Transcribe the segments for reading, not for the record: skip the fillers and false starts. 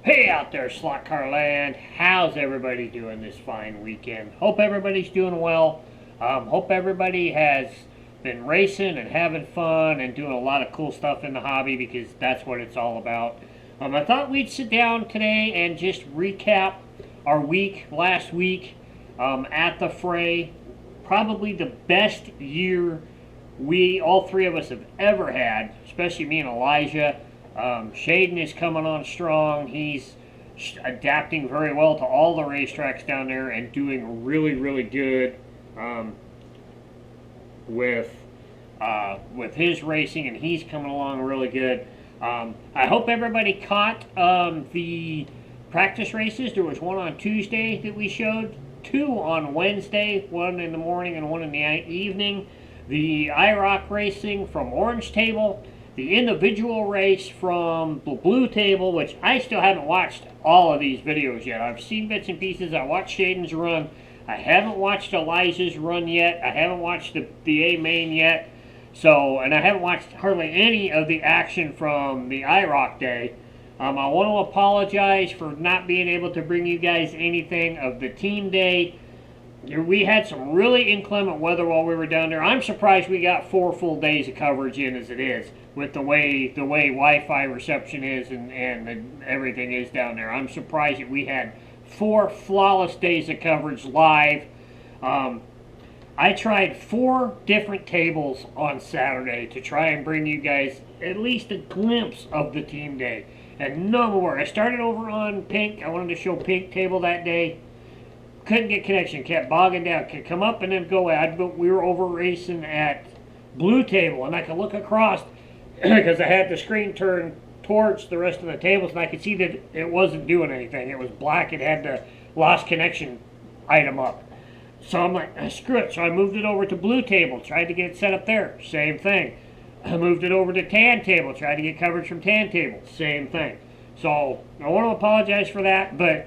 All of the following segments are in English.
Hey out there, slot car land. How's everybody doing this fine weekend? Hope everybody's doing well. Hope everybody has been racing and having fun and doing a lot of cool stuff in the hobby because that's what it's all about. I thought we'd sit down today and just recap our last week at the Fray. Probably the best year all three of us, have ever had, especially me and Elijah. Shaden is coming on strong. He's adapting very well to all the racetracks down there and doing really, really good with his racing, and he's coming along really good. I hope everybody caught the practice races. There was one on Tuesday that we showed, two on Wednesday, one in the morning and one in the evening. The IROC racing from Orange Table, the individual race from the Blue Table, which I still haven't watched all of these videos yet. I've seen bits and pieces. I watched Shaden's run. I haven't watched Elijah's run yet. I haven't watched the A main yet. And I haven't watched hardly any of the action from the IROC day. I want to apologize for not being able to bring you guys anything of the team day. We had some really inclement weather while we were down there. I'm surprised we got 4 full days of coverage in as it is, with the way Wi-Fi reception is and everything is down there. I'm surprised that we had 4 flawless days of coverage live. I tried 4 different tables on Saturday to try and bring you guys at least a glimpse of the team day, and none were. I started over on Pink. I wanted to show Pink table that day. Couldn't get connection, kept bogging down, could come up and then go out. We were over racing at Blue Table, and I could look across because I had the screen turned towards the rest of the tables, and I could see that it wasn't doing anything. It was black. It had the lost connection item up. So I'm like, screw it. So I moved it over to Blue Table, tried to get it set up there. Same thing. I moved it over to Tan Table, tried to get coverage from Tan Table. Same thing. So I want to apologize for that, but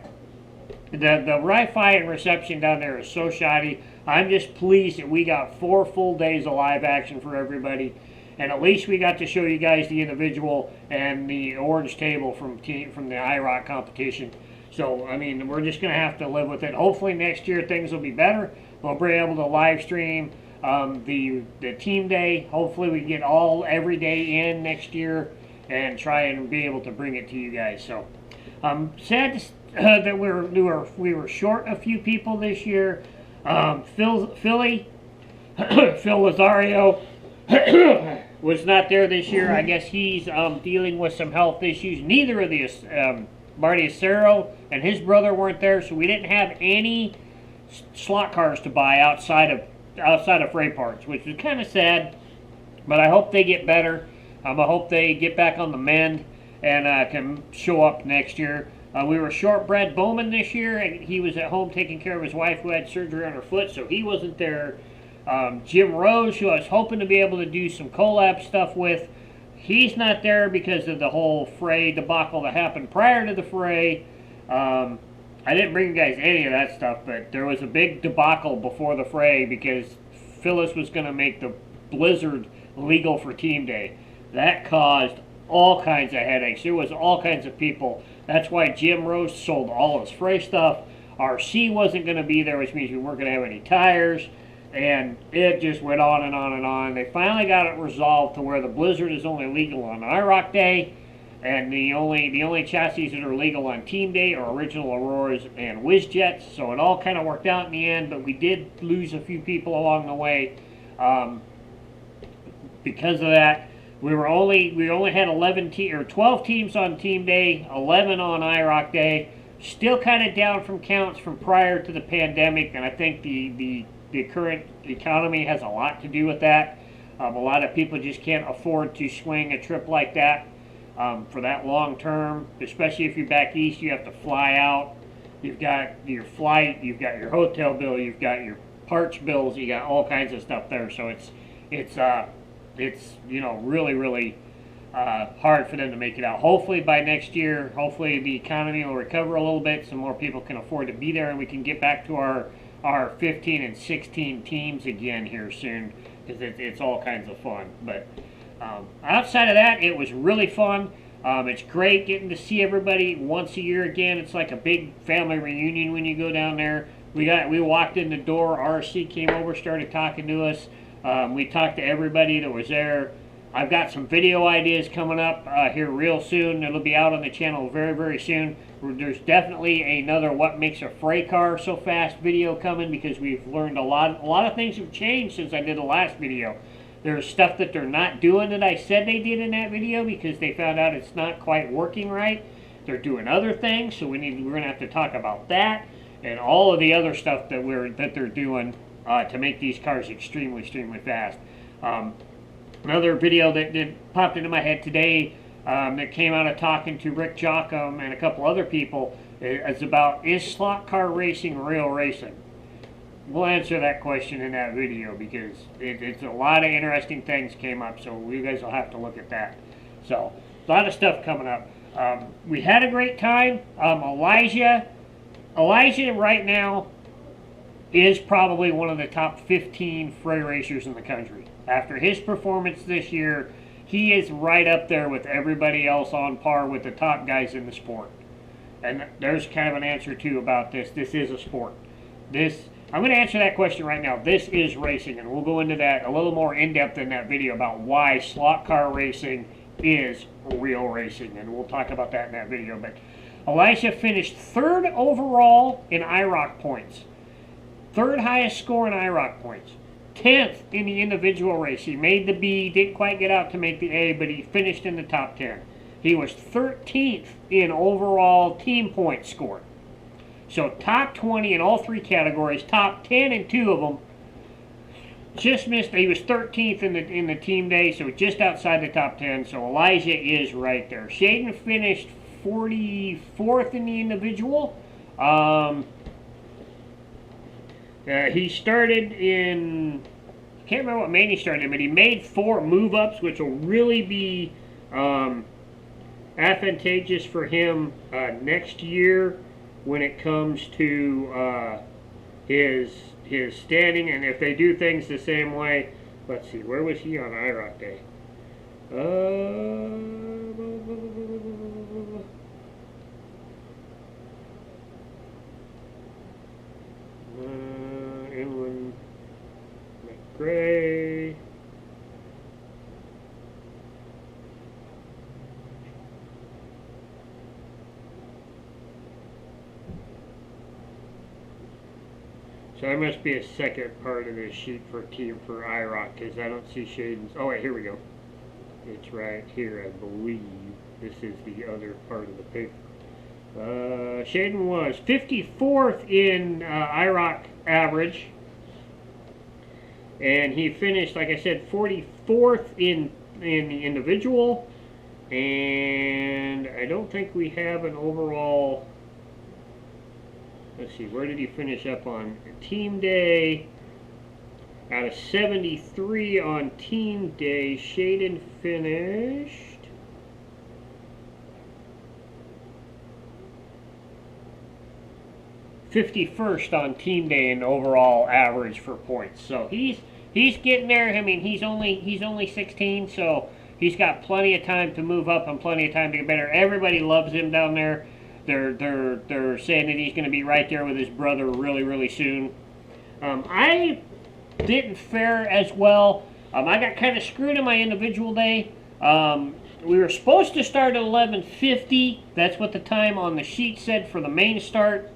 the Wi-Fi and reception down there is so shoddy. I'm just pleased that we got 4 full days of live action for everybody, and at least we got to show you guys the individual and the orange table from the IROC competition. So I mean, we're just gonna have to live with it. Hopefully next year things will be better. We'll be able to live stream the team day. Hopefully we get every day in next year and try and be able to bring it to you guys. So I'm sad that we were short a few people this year. Phil Lazario was not there this year. I guess he's dealing with some health issues. Neither of the Marty Acero and his brother weren't there, so we didn't have any slot cars to buy outside of Fray parts, which is kind of sad. But I hope they get better. I hope they get back on the mend and can show up next year. We were short Brad Bowman this year, and he was at home taking care of his wife who had surgery on her foot, so he wasn't there. Jim Rose, who I was hoping to be able to do some collab stuff with, he's not there because of the whole Fray debacle that happened prior to the Fray. I didn't bring you guys any of that stuff, but there was a big debacle before the Fray because Phyllis was going to make the Blizzard legal for team day. That caused all kinds of headaches. There was all kinds of people. That's why Jim Rose sold all his Fray stuff. RC wasn't going to be there, which means we weren't going to have any tires. And it just went on and on and on. They finally got it resolved to where the Blizzard is only legal on IROC Day, and the only chassis that are legal on Team Day are original Auroras and WizJets. So it all kind of worked out in the end, but we did lose a few people along the way because of that. We only had 12 teams on Team Day, 11 on IROC Day. Still kind of down from counts from prior to the pandemic, and I think the current economy has a lot to do with that. A lot of people just can't afford to swing a trip like that for that long term, especially if you're back east. You have to fly out. You've got your flight, you've got your hotel bill, you've got your parts bills, you got all kinds of stuff there. So it's really hard for them to make it out. Hopefully by next year, hopefully the economy will recover a little bit, so more people can afford to be there, and we can get back to our 15 and 16 teams again here soon, because it's all kinds of fun. But outside of that, it was really fun. It's great getting to see everybody once a year again. It's like a big family reunion when you go down there. We walked in the door. RC came over, started talking to us. We talked to everybody that was there. I've got some video ideas coming up here real soon. It'll be out on the channel very, very soon. There's definitely another "What Makes a Fray Car So Fast" video coming, because we've learned a lot of things have changed since I did the last video. There's stuff that they're not doing that I said they did in that video, because they found out it's not quite working right. They're doing other things, so we're going to have to talk about that and all of the other stuff that they're doing to make these cars extremely, extremely fast. Another video that popped into my head today that came out of talking to Rick Jockum and a couple other people is about, is slot car racing real racing? We'll answer that question in that video, because it's a lot of interesting things came up, so you guys will have to look at that. So, a lot of stuff coming up. We had a great time. Elijah right now is probably one of the top 15 Fray racers in the country. After his performance this year, he is right up there with everybody else, on par with the top guys in the sport. And there's kind of an answer too about this. This is a sport. I'm going to answer that question right now. This is racing, and we'll go into that a little more in depth in that video about why slot car racing is real racing, and we'll talk about that in that video. But Elijah finished 3rd overall in IROC points, 3rd highest score in IROC points, 10th in the individual race. He made the B, didn't quite get out to make the A, but he finished in the top 10. He was 13th in overall team points scored. So top 20 in all 3 categories, top 10 in 2 of them. Just missed. He was 13th in the team day, so just outside the top 10. So Elijah is right there. Shaden finished 44th in the individual. He started in, I can't remember what main he started in, but he made 4 move-ups, which will really be advantageous for him next year when it comes to his standing. And if they do things the same way, let's see, where was he on IROC day? Inland McGray. So there must be a second part of this sheet for IROC, because I don't see Shaden's. Oh wait, here we go. It's right here, I believe. This is the other part of the paper. Shaden was 54th in IROC average, and he finished, like I said, 44th in the individual, and I don't think we have an overall. Let's see, where did he finish up on team day? Out of 73 on team day, Shaden finished 51st on team day in overall average for points. So he's getting there. I mean, he's only 16, so he's got plenty of time to move up and plenty of time to get better. Everybody loves him down there. They're saying that he's going to be right there with his brother really, really soon. I didn't fare as well. I got kind of screwed in my individual day. We were supposed to start at 11:50. That's what the time on the sheet said for the main start.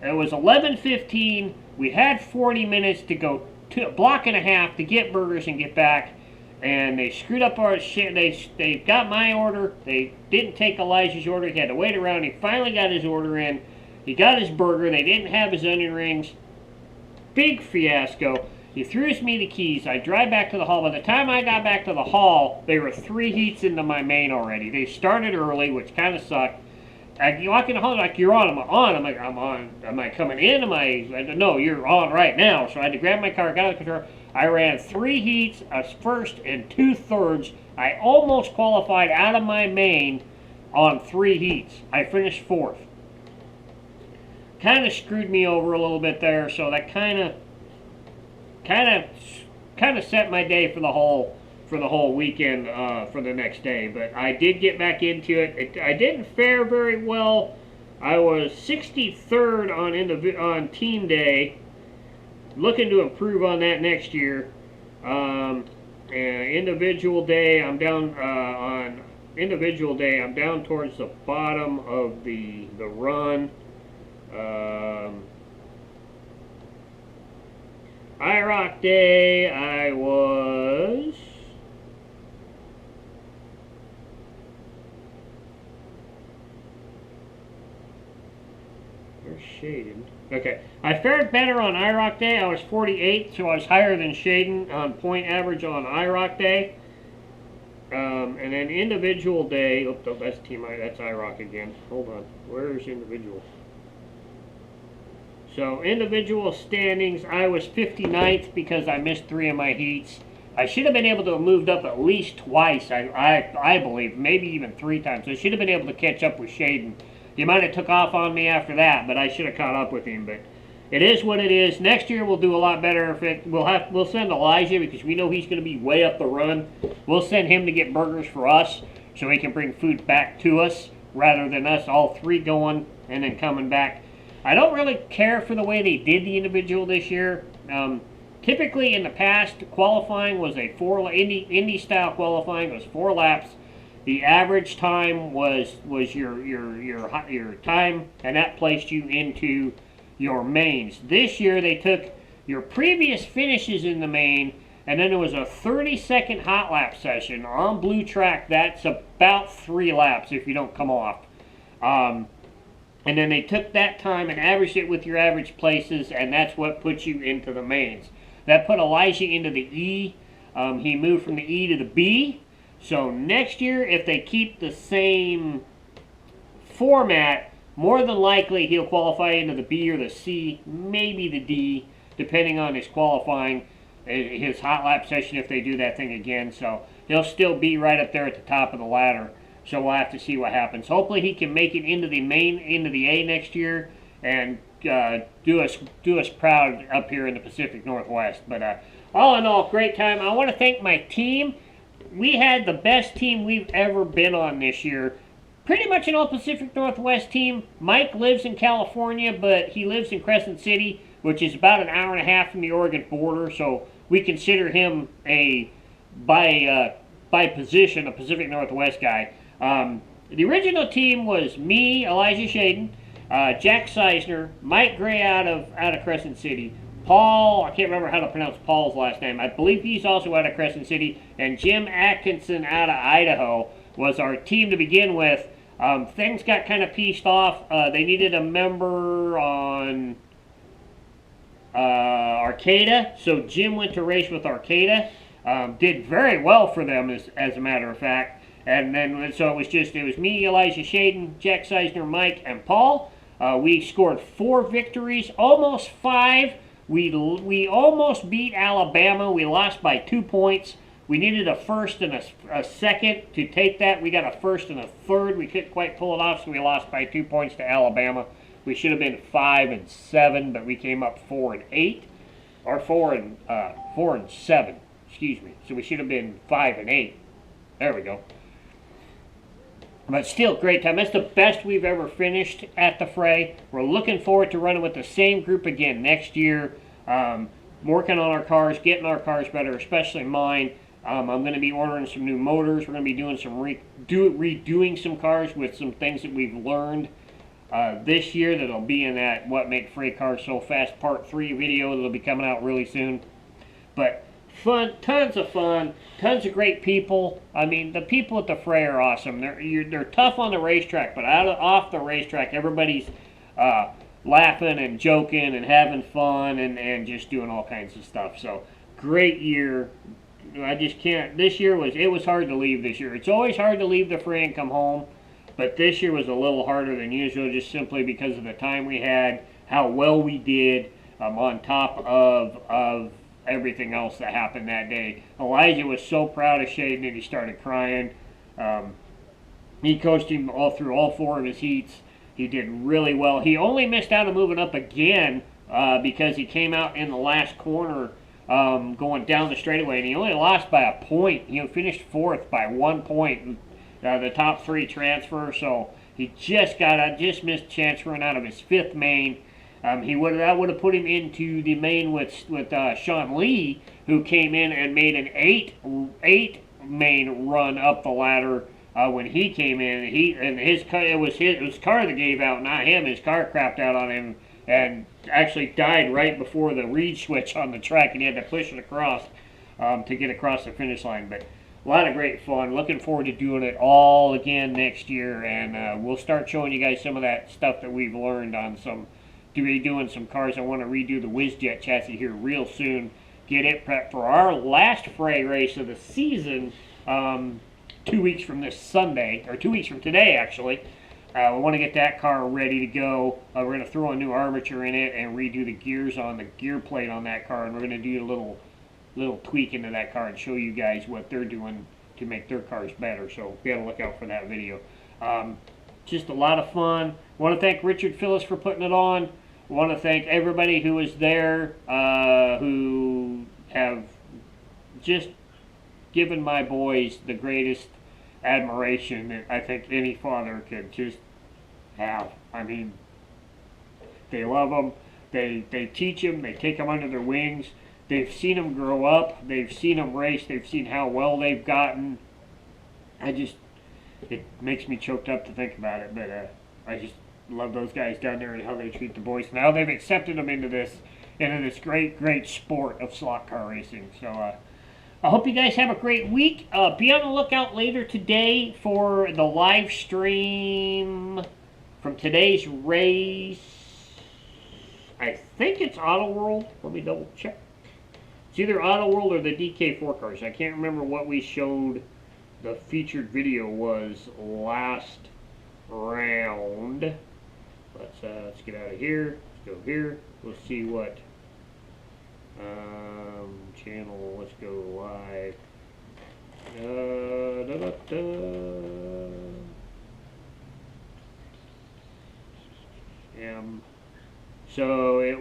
It was 11:15. We had 40 minutes to go, to a block and a half to get burgers and get back. And they screwed up our shit. They got my order. They didn't take Elijah's order. He had to wait around. He finally got his order in. He got his burger. They didn't have his onion rings. Big fiasco. He throws me the keys. I drive back to the hall. By the time I got back to the hall, they were 3 heats into my main already. They started early, which kind of sucked. You walk in the hall, like, you're on. I'm on. I'm like, I'm on. Am I coming in? No, you're on right now. So I had to grab my car, got out of the control. I ran 3 heats, a first and 2 thirds. I almost qualified out of my main on 3 heats. I finished 4th. Kind of screwed me over a little bit there, so that kind of set my day for the whole for the whole weekend for the next day. But I did get back into it. I didn't fare very well. I was 63rd on team day. Looking to improve on that next year. And individual day, I'm down on individual day. I'm down towards the bottom of the run. IROC day, I was Shaden. Okay, I fared better on IROC day. I was 48, so I was higher than Shaden on point average on IROC day. And then individual day. Oh, that's that's IROC again. Hold on. Where's individual? So individual standings, I was 59th because I missed 3 of my heats. I should have been able to have moved up at least twice. I believe, maybe even 3 times. I should have been able to catch up with Shaden. He might have took off on me after that, but I should have caught up with him. But it is what it is. Next year we'll do a lot better. We'll send Elijah because we know he's going to be way up the run. We'll send him to get burgers for us so he can bring food back to us rather than us all 3 going and then coming back. I don't really care for the way they did the individual this year. Typically in the past, qualifying was a Indy style qualifying was 4 laps. The average time was your time, and that placed you into your mains. This year they took your previous finishes in the main, and then there was a 30-second hot lap session on blue track. That's about 3 laps if you don't come off. And then they took that time and averaged it with your average places, and that's what puts you into the mains. That put Elijah into the E. He moved from the E to the B. So next year, if they keep the same format, more than likely he'll qualify into the B or the C, maybe the D, depending on his qualifying, his hot lap session if they do that thing again. So he'll still be right up there at the top of the ladder. So we'll have to see what happens. Hopefully he can make it into the A next year and do us proud up here in the Pacific Northwest. But all in all, great time. I want to thank my team. We had the best team we've ever been on this year. Pretty much an all Pacific Northwest team. Mike lives in California, but he lives in Crescent City, which is about an hour and a half from the Oregon border. So we consider him by position a Pacific Northwest guy. The original team was me, Elijah Shaden, Jack Seisner, Mike Gray out of Crescent City, Paul, I can't remember how to pronounce Paul's last name. I believe he's also out of Crescent City, and Jim Atkinson out of Idaho was our team to begin with. Things got kind of pieced off. They needed a member on Arcata, so Jim went to race with Arcata. Did very well for them, as a matter of fact. And then, so it was me, Elijah Shaden, Jack Seisner, Mike, and Paul. We scored 4 victories, almost 5. We almost beat Alabama. We lost by 2 points. We needed a first and a second to take that. We got a first and a third. We couldn't quite pull it off, so we lost by 2 points to Alabama. We should have been 5-7, but we came up 4-8, or 4-7. Excuse me. So we should have been 5-8. There we go. But still, great time. That's the best we've ever finished at the Fray. We're looking forward to running with the same group again next year. Working on our cars, getting our cars better, especially mine. I'm going to be ordering some new motors. We're going to be doing some redoing some cars with some things that we've learned this year that'll be in that What Make Fray Cars So Fast Part 3 video that'll be coming out really soon. But fun, tons of great people. I mean, the people at the Fray are awesome. They're tough on the racetrack, but off the racetrack, everybody's laughing and joking and having fun and just doing all kinds of stuff. So, great year. I just can't. It was hard to leave this year. It's always hard to leave the Fray and come home, but this year was a little harder than usual just simply because of the time we had, how well we did, on top of everything else that happened that day. Elijah was so proud of Shaden that he started crying. He coached him through all 4 of his heats. He did really well. He only missed out on moving up again because he came out in the last corner going down the straightaway, and he only lost by a point. He finished fourth by 1 point. The top three transfer, so he just missed a chance to run out of his fifth main. That would have put him into the main with Sean Lee, who came in and made an eight main run up the ladder when he came in. It was his car that gave out, not him. His car crapped out on him and actually died right before the reed switch on the track, and he had to push it across to get across the finish line. But a lot of great fun. Looking forward to doing it all again next year, and we'll start showing you guys some of that stuff that we've learned on doing some cars. I want to redo the WizJet chassis here real soon. Get it prepped for our last Fray race of the season 2 weeks from this Sunday, or 2 weeks from today, actually. We want to get that car ready to go. We're going to throw a new armature in it and redo the gears on the gear plate on that car, and we're going to do a little tweak into that car and show you guys what they're doing to make their cars better. So be on the lookout for that video. Just a lot of fun. I want to thank Richard Phillips for putting it on. I want to thank everybody who was there, who have just given my boys the greatest admiration that I think any father could just have. I mean, they love them. They teach them. They take them under their wings. They've seen them grow up. They've seen them race. They've seen how well they've gotten. It makes me choked up to think about it. But I just love those guys down there and how they treat the boys. Now they've accepted them into this great sport of slot car racing. So I hope you guys have a great week. Be on the lookout later today for the live stream from today's race. I think it's Auto World. Let me double check. It's either Auto World or the DK4 cars. I can't remember what we showed the featured video was last round. Let's get out of here. Let's go here. We'll see what channel. Let's go live. So it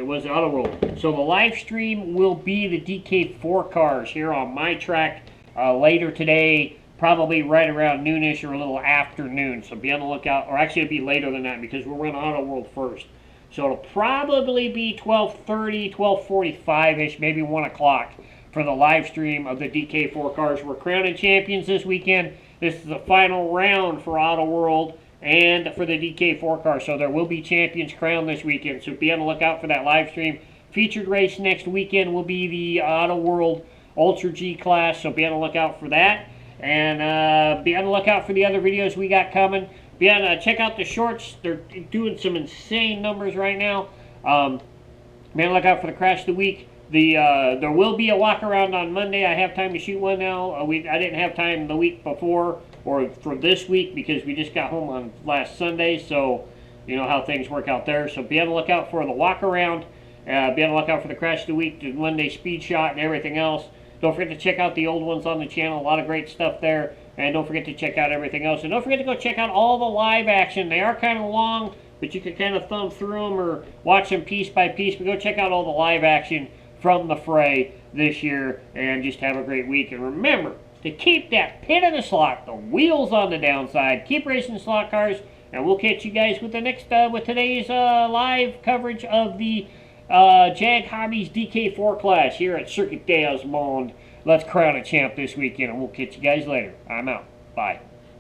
was Auto World. So the live stream will be the DK4 cars here on my track later today, probably right around noonish or a little after noon. So be on the lookout, or actually it'll be later than that because we'll run Auto World first. So it'll probably be 12:30, 12:45-ish, maybe 1 o'clock for the live stream of the DK4 cars. We're crowning champions this weekend. This is the final round for Auto World and for the DK4 car. So there will be champions crowned this weekend. So be on the lookout for that live stream. Featured race next weekend will be the Auto World Ultra G class. So be on the lookout for that. And be on the lookout for the other videos we got coming. Check out the shorts. They're doing some insane numbers right now. Be on the lookout for the Crash of the Week. There will be a walk around on Monday. I have time to shoot one now. I didn't have time the week before or for this week because we just got home on last Sunday. So you know how things work out there. So be on the lookout for the walk around. Be on the lookout for the Crash of the Week, the Monday speed shot, and everything else. Don't forget to check out the old ones on the channel. A lot of great stuff there. And don't forget to check out everything else. And don't forget to go check out all the live action. They are kind of long, but you can kind of thumb through them or watch them piece by piece. But go check out all the live action from the Fray this year. And just have a great week. And remember to keep that pit in the slot, the wheels on the downside. Keep racing slot cars. And we'll catch you guys with the next with today's live coverage of the Jag Hobbies DK4 class here at Circuit des Mondes. Let's crown a champ this weekend, and we'll catch you guys later. I'm out. Bye.